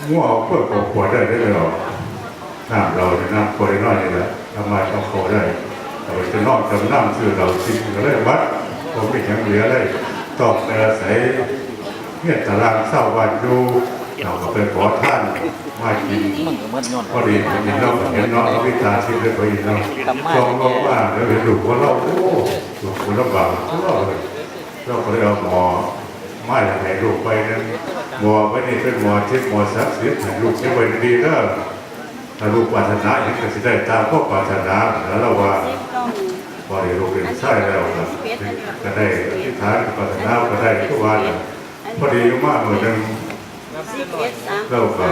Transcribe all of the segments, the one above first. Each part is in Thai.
งัวเพื่อขวดได้หรอน้ำเราจะน้ำขวดน้อยนี่แหละทำไมต้องขวดได้เราจะนอกจำน้ำซื้อเราทิ้งก็ได้วัดผมไม่ยังเหลือเลยตอกแต่ใส่เนี่ยตารางเศร้าวันดูเราก็เป็นขอท่านมากินพอดีผมเห็นเราเห็นน้องเราวิชาชีพเลยพอดีเราจองลงว่าเราเห็นลูกว่าเราโอ้ลูกคนลำบากเราก็เลยเอาหมอไม่ให้ลูกไปนั้นหมอไม่ได้เป็นหมอเช็คหมอสักดิ์สิทธิ์ให้ลูกเช็คไว้ดีก็ถ้าลูกปรารถนาอย่างนี้ก็จะได้ตามพวกปรารถนาแล้วเราว่าพอได้ลูกเป็นใช่แล้วก็ได้ที่ฐานปรารถนาก็ได้ทุกวันพอดีมากเหมือนกันเราก็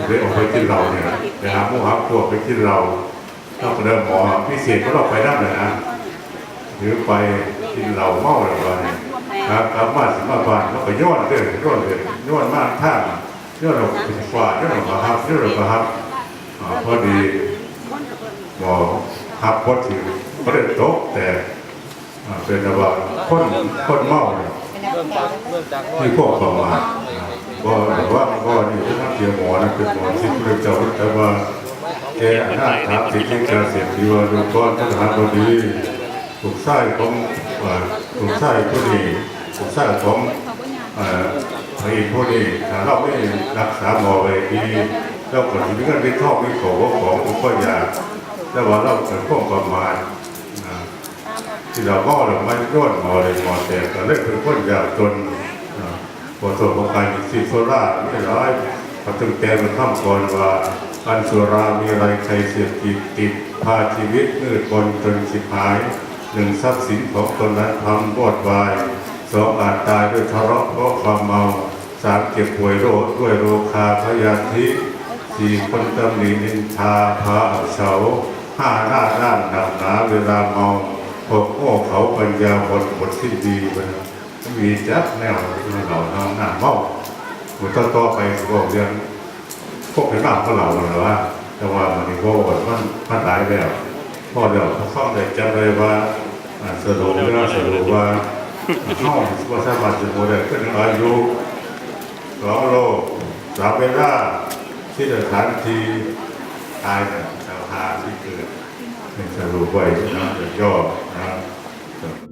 ได้ออกไปกินเราเนี่ยไปหาหมูหาพวกไปกินเราก็เริ่มหมอพิเศษก็เราไปนั่งเลยนะหรือไปกินเหล้าเมาอะไรแบบนี้ครับมาสิมาบ้านเราไปย้อนมากท่าย้อนเราฝ่าย้อนเราครับย้อนเราครับพอดีหมอหักพอถือก็ได้ตกแต่เป็นว่าคนเมาที่พวกประมาทก็แต่ว่าก็นี่ถ้าเกี่ยวหมอนะเป็นหมอที่เรื่องเจ้าแต่ว่าแกหน้าถามสิ่งที่จะเสียทีว่าดูก้อนทหารบดีถูกไส้ของถูกไส้ผู้นี้ถูกไส้ของไอ้ผู้นี้ถ้าเราไม่รักษาหมอไว้ดีเราก็ถึงกันไปท่องไปขอของอุปยาแล้วว่าเราเกิดข้อประมาณที่เราก็เราไม่ย้อนหมอเลยหมอแต่ก็เล่นเป็นคนยากจนพอส่วนของการซีโซล่าไม่ร้ายพอถึงแต่มันข้ามก่อนว่าอันสุรามีอะไรใครเสียติดพาชีวิตมืดบนจนสิบหายหนึ่งทรัพย์สินของตนนั้นทำวอดวายสองอาจตายด้วยทะเลาะเพราะความเมาสามเก็บป่วยโรคด้วยโรคาพยาธิสี่คนตำหนินินทาพาเฉาห้าหน้าด้านหนักหนาเวลาเมาพวกโง่เขาปัญญาหมดสิ้นดีไปมีจับแนวเราทำหน้าเมาหมดต่อไปบอกเรื่องพวกเป็นบ้าพวกเราหรือว่าแต่ว่ามันนี่ก็มันหลายแบบพอเดี๋ยวเขาเข้าใจจำเลยว่าสรุปว่าเข้าว่าสามารถจะโมเดลขึ้นอายุ2 โล3 เวลาที่สถานที่ตายเนี่ยสถานที่เกิดเป็นสรุปไว้นะย่อนะครับ